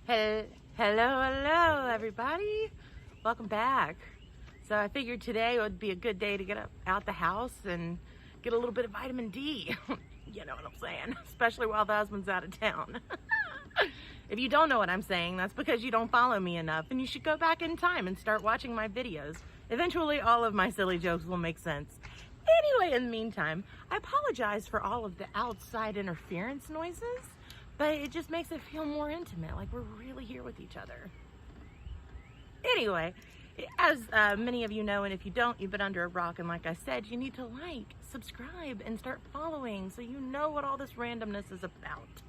Hello, everybody. Welcome back. So I figured today would be a good day to get out the house and get a little bit of vitamin D. You know what I'm saying? Especially while the husband's out of town. If you don't know what I'm saying, that's because you don't follow me enough, and you should go back in time and start watching my videos. Eventually, all of my silly jokes will make sense. Anyway, in the meantime, I apologize for all of the outside interference noises, but it just makes it feel more intimate, like we're really here with each other. Anyway, as many of you know, and if you don't, you've been under a rock, and like I said, you need to like, subscribe, and start following so you know what all this randomness is about.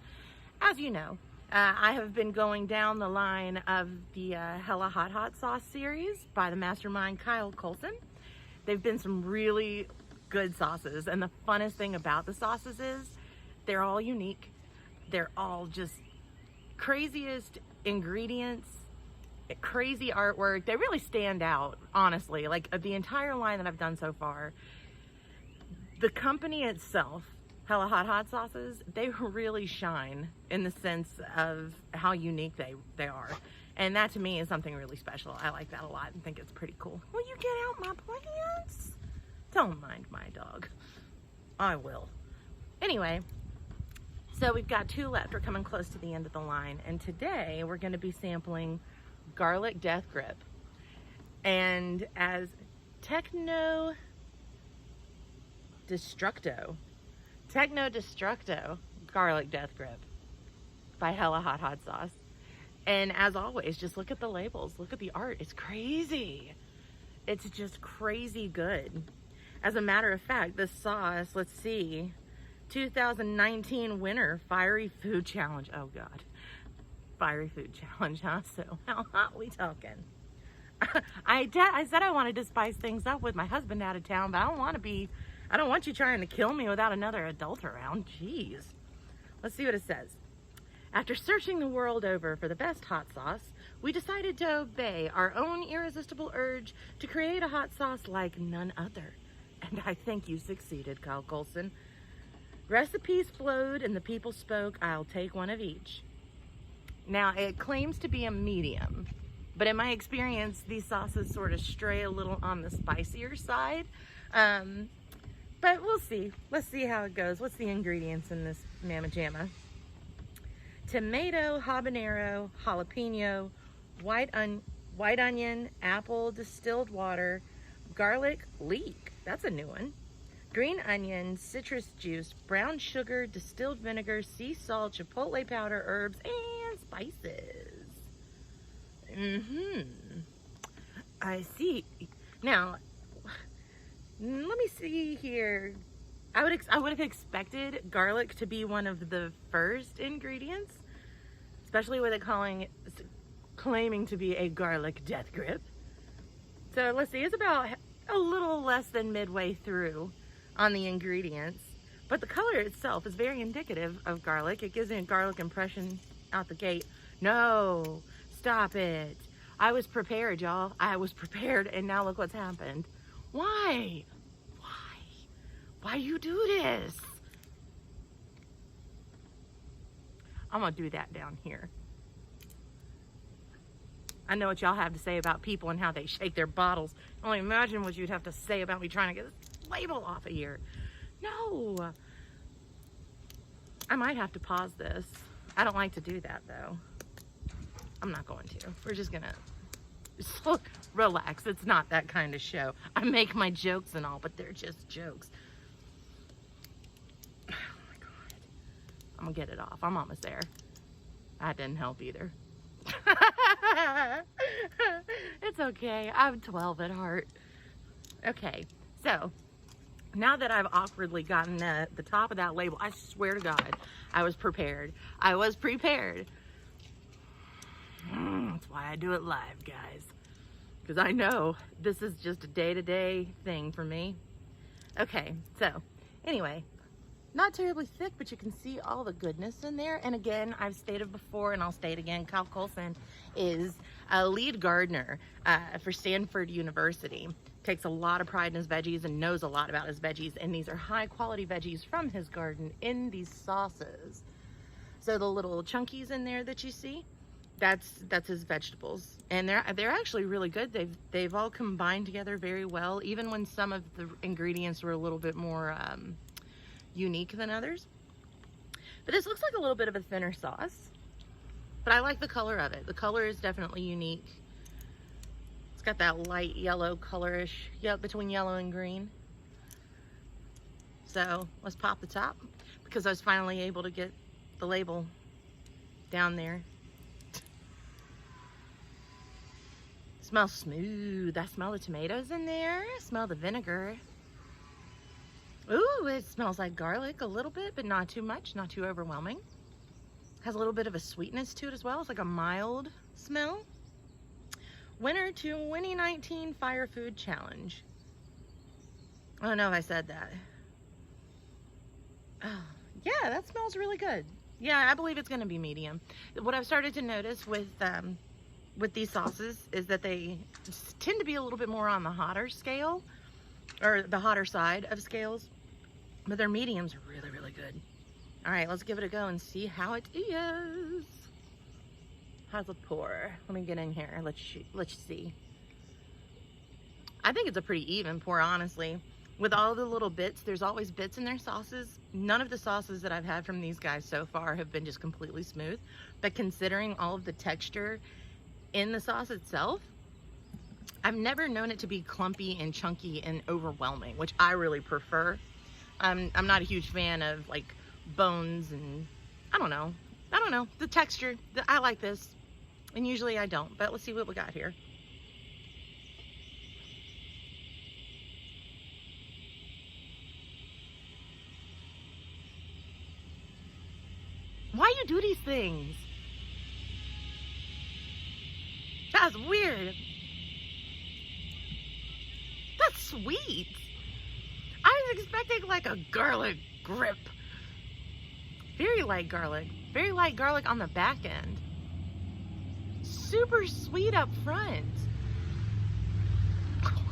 As you know, I have been going down the line of the Hella Hot Sauce series by the mastermind Kyle Colson. They've been some really good sauces, and the funnest thing about the sauces is they're all unique. They're all just craziest ingredients, crazy artwork. They really stand out, honestly. Like the entire line that I've done so far, the company itself, Hella Hot Sauces, they really shine in the sense of how unique they are. And that to me is something really special. I like that a lot and think it's pretty cool. Will you get out my plants? Don't mind my dog. I will. Anyway, so we've got 2 left. We're coming close to the end of the line. And today we're going to be sampling Garlic Death Grip. And as Techno Destrcto Garlic Death Grip by Hella Hot Sauce. And as always, just look at the labels. Look at the art. It's crazy. It's just crazy good. As a matter of fact, this sauce, let's see, 2019 winner, Fiery Food Challenge. Oh God, Fiery Food Challenge, huh? So how hot we talking? I said I wanted to spice things up with my husband out of town, but I don't want you trying to kill me without another adult around. Jeez. Let's see what it says. After searching the world over for the best hot sauce, we decided to obey our own irresistible urge to create a hot sauce like none other. And I think you succeeded, Kyle Colson. Recipes flowed and the people spoke. I'll take one of each. Now, it claims to be a medium, but in my experience, these sauces sort of stray a little on the spicier side. But we'll see. Let's see how it goes. What's the ingredients in this mamma jamma? Tomato, habanero, jalapeno, white onion, apple, distilled water, garlic leek. That's a new one. Green onion, citrus juice, brown sugar, distilled vinegar, sea salt, chipotle powder, herbs, and spices. I see. Now, let me see here. I would have expected garlic to be one of the first ingredients, especially with it claiming to be a garlic death grip. So let's see, it's about a little less than midway through on the ingredients, but the color itself is very indicative of garlic. It gives me a garlic impression out the gate. No, stop it. I was prepared, y'all. I was prepared, and now look what's happened. Why? Why you do this? I'm gonna do that down here. I know what y'all have to say about people and how they shake their bottles. Only imagine what you'd have to say about me trying to get this label off of here. No. I might have to pause this. I don't like to do that though. I'm not going to. We're just gonna relax. It's not that kind of show. I make my jokes and all, but they're just jokes. I'm gonna get it off. I'm almost there. That didn't help either. It's okay. I'm 12 at heart. Okay, so now that I've awkwardly gotten the top of that label, I swear to God, I was prepared. I was prepared. That's why I do it live, guys. Because I know this is just a day-to-day thing for me. Okay, so anyway, not terribly thick, but you can see all the goodness in there. And again, I've stated before, and I'll state again, Kyle Colson is a lead gardener for Stanford University. Takes a lot of pride in his veggies and knows a lot about his veggies. And these are high quality veggies from his garden in these sauces. So the little chunkies in there that you see, That's his vegetables, and they're actually really good. They've all combined together very well, even when some of the ingredients were a little bit more unique than others. But this looks like a little bit of a thinner sauce, but I like the color of it. The color is definitely unique. It's got that light yellow colorish, between yellow and green. So let's pop the top, because I was finally able to get the label down there. Smells smooth. I smell the tomatoes in there. I smell the vinegar. Ooh, it smells like garlic a little bit, but not too much, not too overwhelming. Has a little bit of a sweetness to it as well. It's like a mild smell. Winner 2019 Fire Food Challenge. I don't know if I said that. Oh, yeah, that smells really good. Yeah, I believe it's going to be medium. What I've started to notice with these sauces is that they tend to be a little bit more on the hotter scale, or the hotter side of scales, but their mediums are really, really good. All right, let's give it a go and see how it is. How's it pour? Let me get in here. Let's see. I think it's a pretty even pour, honestly. With all the little bits, there's always bits in their sauces. None of the sauces that I've had from these guys so far have been just completely smooth, but considering all of the texture in the sauce itself, I've never known it to be clumpy and chunky and overwhelming, which I really prefer. I'm not a huge fan of like bones, and I don't know, the texture. I like this, and usually I don't, but let's see what we got here. Why you do these things? That's weird. That's sweet. I was expecting like a garlic grip. Very light garlic. Very light garlic on the back end. Super sweet up front.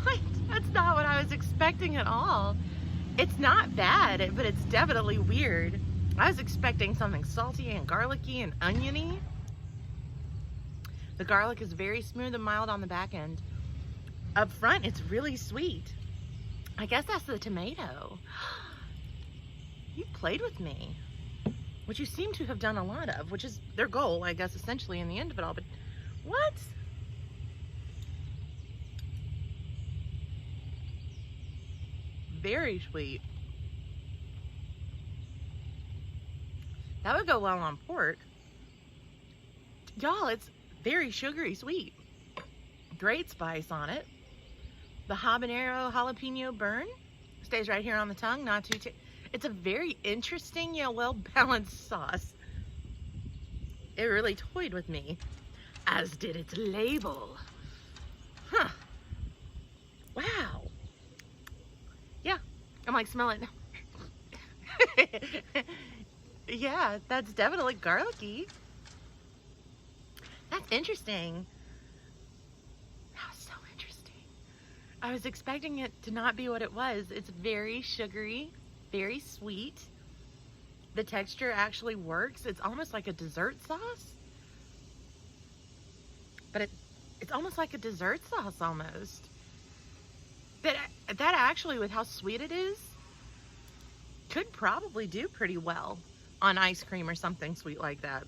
What? That's not what I was expecting at all. It's not bad, but it's definitely weird. I was expecting something salty and garlicky and oniony. The garlic is very smooth and mild on the back end. Up front, it's really sweet. I guess that's the tomato. You played with me, which you seem to have done a lot of, which is their goal, I guess, essentially in the end of it all. But what? Very sweet. That would go well on pork. Y'all, it's very sugary sweet. Great spice on it. The habanero jalapeno burn stays right here on the tongue, not too it's a very interesting, well-balanced sauce. It really toyed with me, as did its label. Huh. Wow. Yeah, I'm like smelling. Yeah, that's definitely garlicky. That's interesting. That was so interesting. I was expecting it to not be what it was. It's very sugary, very sweet. The texture actually works. It's almost like a dessert sauce. But it's almost like a dessert sauce almost. That actually, with how sweet it is, could probably do pretty well on ice cream or something sweet like that.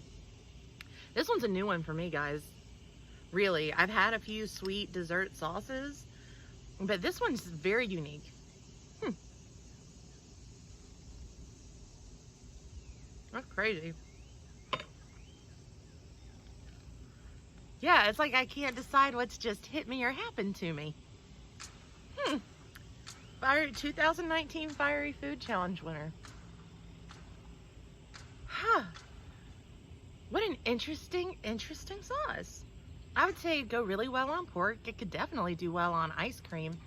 This one's a new one for me, guys. Really, I've had a few sweet dessert sauces, but this one's very unique. That's crazy. Yeah, it's like I can't decide what's just hit me or happened to me. 2019 Fiery Food Challenge winner. Huh. What an interesting sauce. I would say it'd go really well on pork. It could definitely do well on ice cream.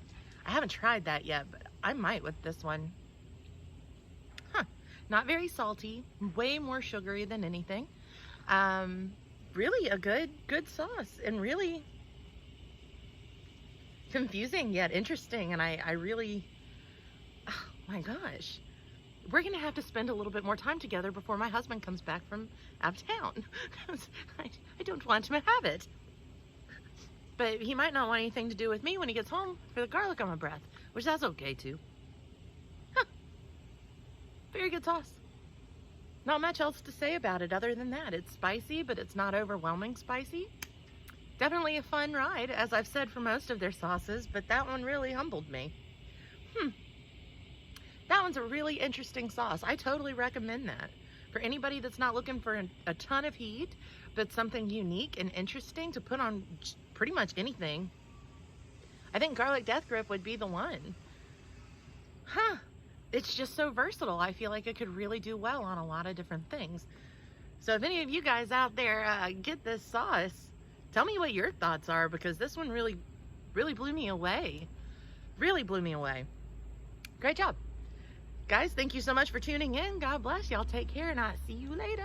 I haven't tried that yet, but I might with this one. Huh. Not very salty. Way more sugary than anything. Really a good sauce, and really confusing yet interesting. And I really, oh my gosh. we're gonna have to spend a little bit more time together before my husband comes back from out of town. I don't want him to have it. But he might not want anything to do with me when he gets home for the garlic on my breath, which that's okay too. Huh. Very good sauce. Not much else to say about it other than that. It's spicy, but it's not overwhelming spicy. Definitely a fun ride, as I've said for most of their sauces, but that one really humbled me. That one's a really interesting sauce. I totally recommend that. For anybody that's not looking for a ton of heat, but something unique and interesting to put on pretty much anything, I think garlic death grip would be the one. It's just so versatile. I feel like it could really do well on a lot of different things. So if any of you guys out there get this sauce, tell me what your thoughts are, because this one really blew me away. Really blew me away. Great job. Guys, thank you so much for tuning in. God bless. Y'all take care, and I'll see you later.